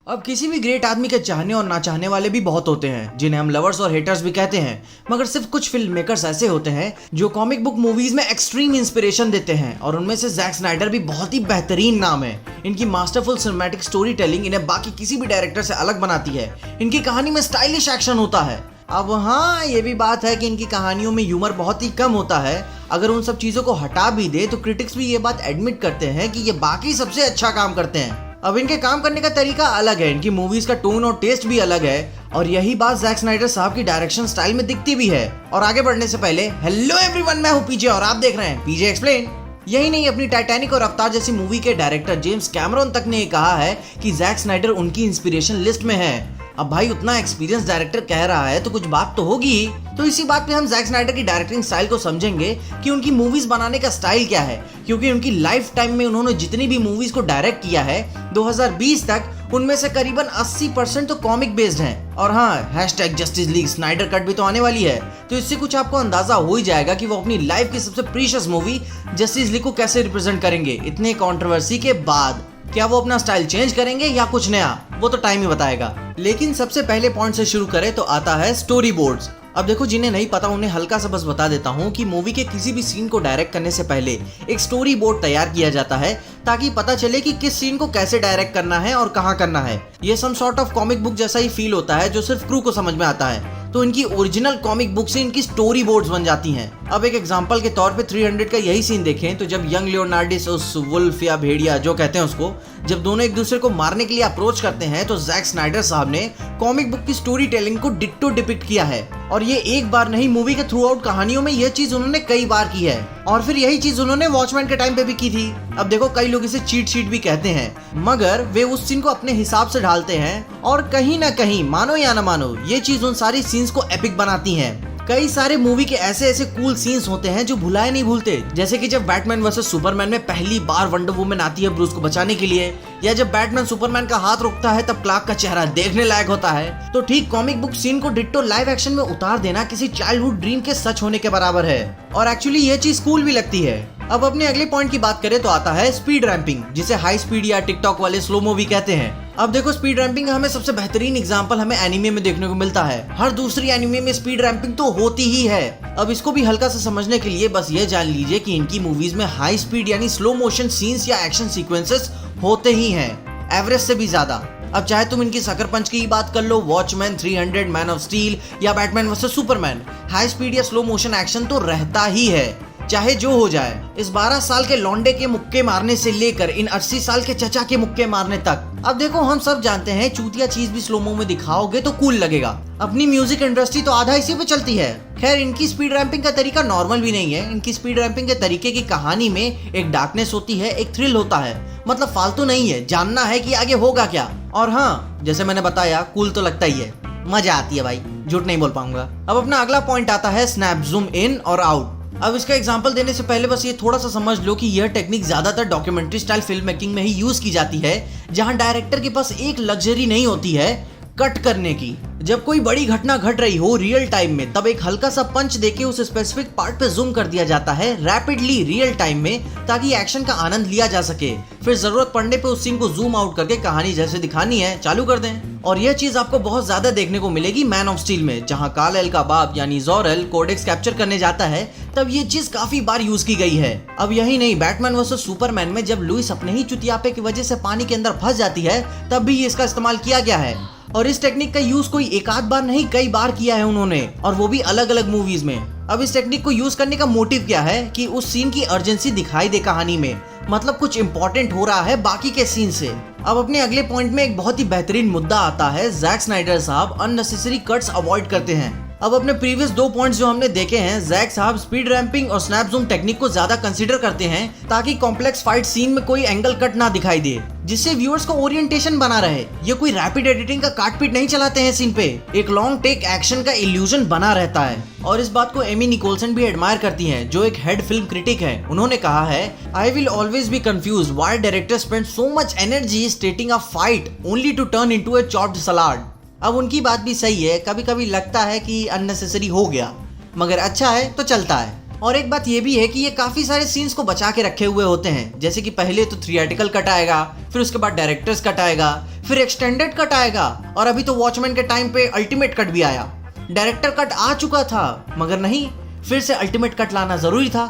अब किसी भी ग्रेट आदमी के चाहने और ना चाहने वाले भी बहुत होते हैं, जिन्हें हम लवर्स और हेटर्स भी कहते हैं। मगर सिर्फ कुछ फिल्म मेकर्स ऐसे होते हैं जो कॉमिक बुक मूवीज में एक्सट्रीम इंस्पिरेशन देते हैं, और उनमें से जैक स्नाइडर भी बहुत ही बेहतरीन नाम है। इनकी मास्टरफुल सिनेमैटिक स्टोरी टेलिंग इन्हें बाकी किसी भी डायरेक्टर से अलग बनाती है। इनकी कहानी में स्टाइलिश एक्शन होता है। अब हाँ, ये भी बात है कि इनकी कहानियों में ह्यूमर बहुत ही कम होता है। अगर उन सब चीजों को हटा भी दे तो क्रिटिक्स भी ये बात एडमिट करते हैं कि ये बाकी सबसे अच्छा काम करते हैं। अब इनके काम करने का तरीका अलग है, इनकी मूवीज का टोन और टेस्ट भी अलग है, और यही बात जैक स्नाइडर साहब की डायरेक्शन स्टाइल में दिखती भी है। और आगे बढ़ने से पहले हेलो एवरीवन, मैं हूं पीजे और आप देख रहे हैं पीजे एक्सप्लेन। यही नहीं, अपनी टाइटैनिक और अवतार जैसी मूवी के डायरेक्टर जेम्स कैमरॉन तक ने कहा है कि जैक स्नाइडर उनकी इंस्पिरेशन लिस्ट में है। अब भाई, उतना एक्सपीरियंस डायरेक्टर कह रहा है तो कुछ बात तो होगी ही। तो इसी बात पे हम जैक स्नाइडर की डायरेक्टिंग स्टाइल को समझेंगे कि उनकी मूवीज बनाने का स्टाइल क्या है, क्योंकि उनकी लाइफ टाइम में उन्होंने जितनी भी मूवीज को डायरेक्ट किया है 2020 तक, उनमें से करीबन 80% तो कॉमिक बेस्ड हैं। और हाँ, #जस्टिस लीग स्नाइडर कट भी तो आने वाली है, तो इससे कुछ आपको अंदाजा हो ही जाएगा कि वो अपनी लाइफ की सबसे प्रीशियस मूवी जस्टिस लीग को कैसे रिप्रेजेंट करेंगे। इतने कंट्रोवर्सी के बाद क्या वो अपना स्टाइल चेंज करेंगे या कुछ नया, वो तो टाइम ही बताएगा। लेकिन सबसे पहले पॉइंट से शुरू करें तो आता है स्टोरी बोर्ड्स। अब देखो, जिन्हें नहीं पता उन्हें हल्का सा बस बता देता हूँ कि मूवी के किसी भी सीन को डायरेक्ट करने से पहले एक स्टोरी बोर्ड तैयार किया जाता है, ताकि पता चले कि किस सीन को कैसे डायरेक्ट करना है और कहाँ करना है। ये some sort of comic book जैसा ही फील होता है, जो सिर्फ क्रू को समझ में आता है। तो इनकी ओरिजिनल कॉमिक बुक से इनकी स्टोरी बोर्ड्स बन जाती हैं। अब एक एग्जांपल के तौर पे 300 का यही सीन देखें, तो जब यंग लियोनार्डिस उस वुल्फ या भेड़िया जो कहते हैं उसको, जब दोनों एक दूसरे को मारने के लिए अप्रोच करते हैं, तो जैक स्नाइडर साहब ने कॉमिक बुक की स्टोरी टेलिंग को डिट्टो डिपिक्ट किया है। और ये एक बार नहीं, मूवी के थ्रू आउट कहानियों में यह चीज उन्होंने कई बार की है। और फिर यही चीज उन्होंने वॉचमैन के टाइम पे भी की थी। अब देखो, कई लोग इसे चीट शीट भी कहते हैं, मगर वे उस सीन को अपने हिसाब से ढालते हैं, और कहीं ना कहीं, मानो या ना मानो, ये चीज उन सारी सीन्स को एपिक बनाती हैं। कई सारे मूवी के ऐसे ऐसे कूल सीन्स होते हैं जो भुलाए नहीं भूलते, जैसे कि जब बैटमैन वर्सेस सुपरमैन में पहली बार वंडर वुमन आती है ब्रूस को बचाने के लिए, या जब बैटमैन सुपरमैन का हाथ रोकता है तब क्लार्क का चेहरा देखने लायक होता है। तो ठीक कॉमिक बुक सीन को डिट्टो लाइव एक्शन में उतार देना किसी चाइल्डहुड ड्रीम के सच होने के बराबर है, और एक्चुअली ये चीज कूल भी लगती है। अब अपने अगले पॉइंट की बात करें तो आता है स्पीड रैंपिंग, जिसे हाई स्पीड या टिकटॉक वाले स्लो मूवी कहते हैं। अब देखो, स्पीड रैंपिंग का हमें सबसे बेहतरीन एग्जांपल हमें एनिमे में देखने को मिलता है। हर दूसरी एनिमे में स्पीड रैंपिंग तो होती ही है। अब इसको भी हल्का सा समझने के लिए बस ये जान लीजिए कि इनकी मूवीज में हाई स्पीड यानी स्लो मोशन सीन्स या एक्शन सीक्वेंसेस होते ही हैं, एवरेज से भी ज्यादा। अब चाहे तुम इनकी सकर पंच की बात कर लो, वॉचमैन, 300, मैन ऑफ स्टील या Batman versus Superman, high speed या स्लो मोशन एक्शन तो रहता ही है, चाहे जो हो जाए। इस 12 साल के लौंडे के मुक्के मारने से लेकर इन 80 साल के चचा के मुक्के मारने तक। अब देखो, हम सब जानते हैं चूतिया चीज भी स्लोमो में दिखाओगे तो कूल लगेगा। अपनी म्यूजिक इंडस्ट्री तो आधा इसी पे चलती है। खैर, इनकी स्पीड रैंपिंग का तरीका नॉर्मल भी नहीं है। इनकी स्पीड रैंपिंग के तरीके की कहानी में एक डार्कनेस होती है, एक थ्रिल होता है, मतलब फालतू नहीं है, जानना है कि आगे होगा क्या। और हाँ, जैसे मैंने बताया, कूल तो लगता ही है, मजा आती है भाई, झूठ नहीं बोल पाऊंगा। अब अपना अगला पॉइंट आता है स्नैप जूम इन और आउट। अब इसका एग्जांपल देने से पहले बस ये थोड़ा सा समझ लो कि यह टेक्निक ज्यादातर डॉक्यूमेंट्री स्टाइल फिल्म मेकिंग में ही यूज की जाती है, जहां डायरेक्टर के पास एक लग्जरी नहीं होती है कट करने की। जब कोई बड़ी घटना घट रही हो रियल टाइम में, तब एक हल्का सा पंच देके उस स्पेसिफिक पार्ट पे जूम कर दिया जाता है रैपिडली रियल टाइम में, ताकि एक्शन का आनंद लिया जा सके। फिर जरूरत पड़ने पे उस सीन को जूम आउट करके कहानी जैसे दिखानी है चालू कर दें। और यह चीज आपको बहुत ज्यादा देखने को मिलेगी मैन ऑफ स्टील में, जहां काल-एल का बाप यानी ज़ोर-एल कोडेक्स कैप्चर करने जाता है, तब ये चीज काफी बार यूज की गई है। अब यही नहीं, बैटमैन वर्सेस सुपरमैन में जब लुइस अपने ही चुतियापे की वजह से पानी के अंदर फंस जाती है, तब भी इसका इस्तेमाल किया गया है। और इस टेक्निक का यूज कोई एक आध बार नहीं, कई बार किया है उन्होंने, और वो भी अलग अलग मूवीज में। अब इस टेक्निक को यूज करने का मोटिव क्या है कि उस सीन की अर्जेंसी दिखाई दे कहानी में, मतलब कुछ इंपॉर्टेंट हो रहा है बाकी के सीन से। अब अपने अगले पॉइंट में एक बहुत ही बेहतरीन मुद्दा आता है, जैक स्नाइडर साहब अननेसेसरी कट्स अवॉइड करते हैं। अब अपने प्रीवियस 2 पॉइंट्स जो हमने देखे हैं, जैक साहब स्पीड रैंपिंग और स्नैप जूम टेक्निक को ज्यादा कंसीडर करते हैं, ताकि कॉम्प्लेक्स फाइट सीन में कोई एंगल कट ना दिखाई दे, जिससे व्यूअर्स को ओरिएंटेशन बना रहे। ये कोई रैपिड एडिटिंग का काटपीट नहीं चलाते हैं सीन पे, एक लॉन्ग टेक एक्शन का इल्यूजन बना रहता है। और इस बात को एमी निकोलसन भी एडमायर करती हैं, जो एक हेड फिल्म क्रिटिक है। उन्होंने कहा है, I will always be confuse why director spend so much energy stating a fight only to turn into a chopped salad. अब उनकी बात भी सही है, कभी कभी लगता है कि अननेसेसरी हो गया, मगर अच्छा है तो चलता है। और एक बात ये भी है कि ये काफी सारे सीन्स को बचा के रखे हुए होते हैं, जैसे कि पहले तो थिएट्रिकल कट आएगा, फिर उसके बाद डायरेक्टर्स कट आएगा, फिर एक्सटेंडेड कट आएगा, और अभी तो वॉचमैन के टाइम पे अल्टीमेट कट भी आया। डायरेक्टर कट आ चुका था, मगर नहीं, फिर से अल्टीमेट कट लाना जरूरी था।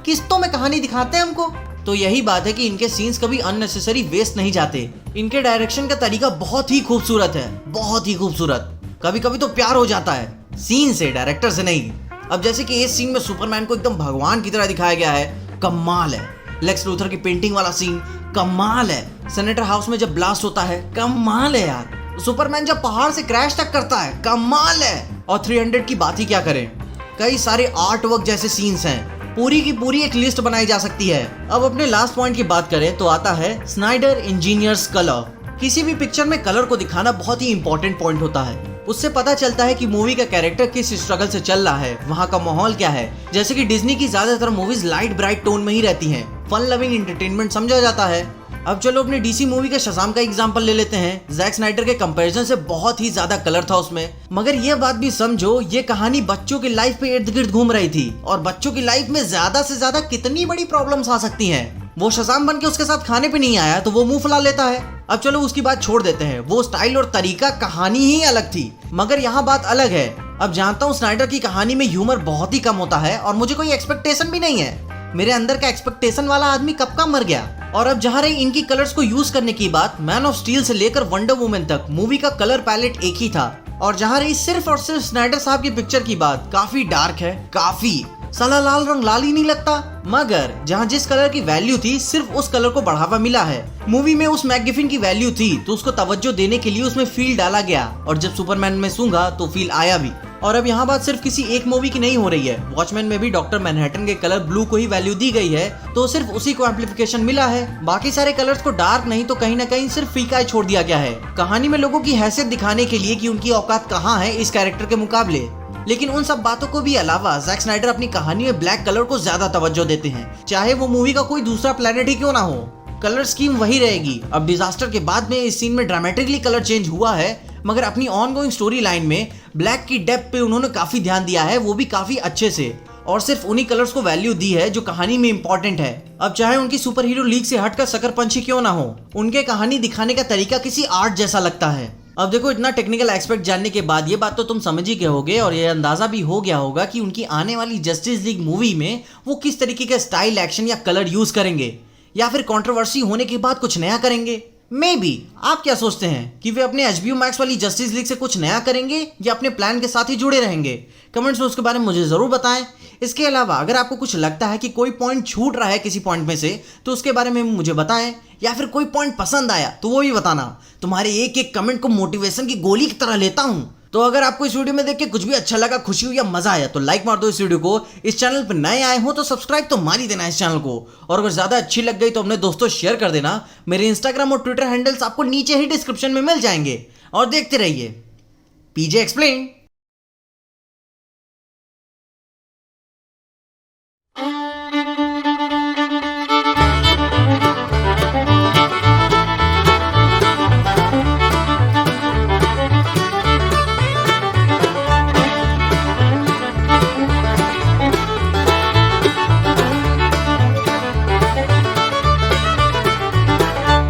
किस्तों में कहानी दिखाते हैं हमको। तो यही बात है कि इनके सीन्स कभी अननेसेसरी वेस्ट नहीं जाते। इनके डायरेक्शन का तरीका बहुत ही खूबसूरत है, बहुत ही खूबसूरत। कभी कभी तो प्यार हो जाता है सीन से, डायरेक्टर से नहीं। अब जैसे कि इस सीन में सुपरमैन को एकदम भगवान की तरह दिखाया गया है, कमाल है। लेक्स लूथर की पेंटिंग वाला सीन कमाल है। सेनेटर हाउस में जब ब्लास्ट होता है, कमाल है यार। सुपरमैन जब पहाड़ से क्रैश तक करता है, कमाल है। और 300 की बात ही क्या करें, कई सारे आर्ट वर्क जैसे सीन्स हैं, पूरी की पूरी एक लिस्ट बनाई जा सकती है। अब अपने लास्ट पॉइंट की बात करें तो आता है स्नाइडर इंजीनियर्स कलर। किसी भी पिक्चर में कलर को दिखाना बहुत ही इंपॉर्टेंट पॉइंट होता है। उससे पता चलता है कि मूवी का कैरेक्टर किस स्ट्रगल से चल रहा है, वहाँ का माहौल क्या है। जैसे कि डिज्नी की ज्यादातर मूवीज लाइट ब्राइट टोन में ही रहती हैं, फन लविंग एंटरटेनमेंट समझा जाता है। अब चलो अपने डीसी मूवी के शज़ाम का एग्जांपल ले लेते हैं। जैक स्नाइडर के कंपैरिजन से बहुत ही ज्यादा कलर था उसमें, मगर ये बात भी समझो, ये कहानी बच्चों की लाइफ पे इर्द गिर्द घूम रही थी, और बच्चों की लाइफ में ज्यादा से ज्यादा कितनी बड़ी प्रॉब्लम्स आ सकती हैं। वो शज़ाम बन के उसके साथ खाने पे नहीं आया तो वो मुंह फुला लेता है। अब चलो उसकी बात छोड़ देते हैं, वो स्टाइल और तरीका कहानी ही अलग थी, मगर यहाँ बात अलग है। अब जानता हूँ स्नाइडर की कहानी में ह्यूमर बहुत ही कम होता है, और मुझे कोई एक्सपेक्टेशन भी नहीं है। मेरे अंदर का एक्सपेक्टेशन वाला आदमी कब का मर गया। और अब जहाँ रही इनकी कलर्स को यूज करने की बात, मैन ऑफ स्टील से लेकर वंडर वुमन तक मूवी का कलर पैलेट एक ही था। और जहाँ रही सिर्फ और सिर्फ स्नाइडर साहब की पिक्चर की बात, काफी डार्क है, काफी साला लाल रंग लाल ही नहीं लगता। मगर जहाँ जिस कलर की वैल्यू थी, सिर्फ उस कलर को बढ़ावा मिला है। मूवी में उस मैकगिफिन की वैल्यू थी तो उसको तवज्जो देने के लिए उसमें फील डाला गया, और जब सुपरमैन में सूंघा तो फील आया भी। और अब यहाँ बात सिर्फ किसी एक मूवी की नहीं हो रही है, वॉचमैन में भी डॉक्टर मैनहट्टन के कलर ब्लू को ही वैल्यू दी गई है, तो सिर्फ उसी को एम्प्लीफिकेशन मिला है। बाकी सारे कलर्स को डार्क नहीं तो कहीं ना कहीं सिर्फ फीका ही छोड़ दिया गया है, कहानी में लोगों की हैसियत दिखाने के लिए कि उनकी औकात कहाँ है इस कैरेक्टर के मुकाबले। लेकिन उन सब बातों को भी अलावा जैक स्नाइडर अपनी कहानी में ब्लैक कलर को ज्यादा तवज्जो देते हैं, चाहे वो मूवी का कोई दूसरा प्लेनेट ही क्यों ना हो, कलर स्कीम वही रहेगी। अब डिजास्टर के बाद में इस सीन में ड्रामेटिकली कलर चेंज हुआ है, मगर अपनी ऑनगोइंग स्टोरी लाइन में ब्लैक की डेप्थ पे उन्होंने काफी ध्यान दिया है, वो भी काफी अच्छे से, और सिर्फ उन्हीं कलर्स को वैल्यू दी है जो कहानी में इंपॉर्टेंट है। अब चाहे उनकी सुपर हीरो लीग से हटकर सकर पंछी क्यों ना हो, उनके कहानी दिखाने का तरीका किसी आर्ट जैसा लगता है। अब देखो, इतना टेक्निकल एस्पेक्ट जानने के बाद ये बात तो तुम समझ ही गए होगे, और ये अंदाजा भी हो गया होगा कि उनकी आने वाली जस्टिस लीग मूवी में वो किस तरीके के स्टाइल, एक्शन या कलर यूज करेंगे, या फिर कंट्रोवर्सी होने के बाद कुछ नया करेंगे। मे बी आप क्या सोचते हैं कि वे अपने HBO मैक्स वाली जस्टिस लीग से कुछ नया करेंगे या अपने प्लान के साथ ही जुड़े रहेंगे? कमेंट्स में उसके बारे में मुझे जरूर बताएं। इसके अलावा अगर आपको कुछ लगता है कि कोई पॉइंट छूट रहा है किसी पॉइंट में से, तो उसके बारे में मुझे बताएं, या फिर कोई पॉइंट पसंद आया तो वो भी बताना। तुम्हारे एक एक कमेंट को मोटिवेशन की गोली की तरह लेता हूं। तो अगर आपको इस वीडियो में देख के कुछ भी अच्छा लगा, खुशी हुई या मजा आया, तो लाइक मार दो इस वीडियो को। इस चैनल पर नए आए हो तो सब्सक्राइब तो मार ही देना इस चैनल को, और अगर ज्यादा अच्छी लग गई तो अपने दोस्तों शेयर कर देना। मेरे इंस्टाग्राम और ट्विटर हैंडल्स आपको नीचे ही डिस्क्रिप्शन में मिल जाएंगे, और देखते रहिए PJ एक्सप्लेन।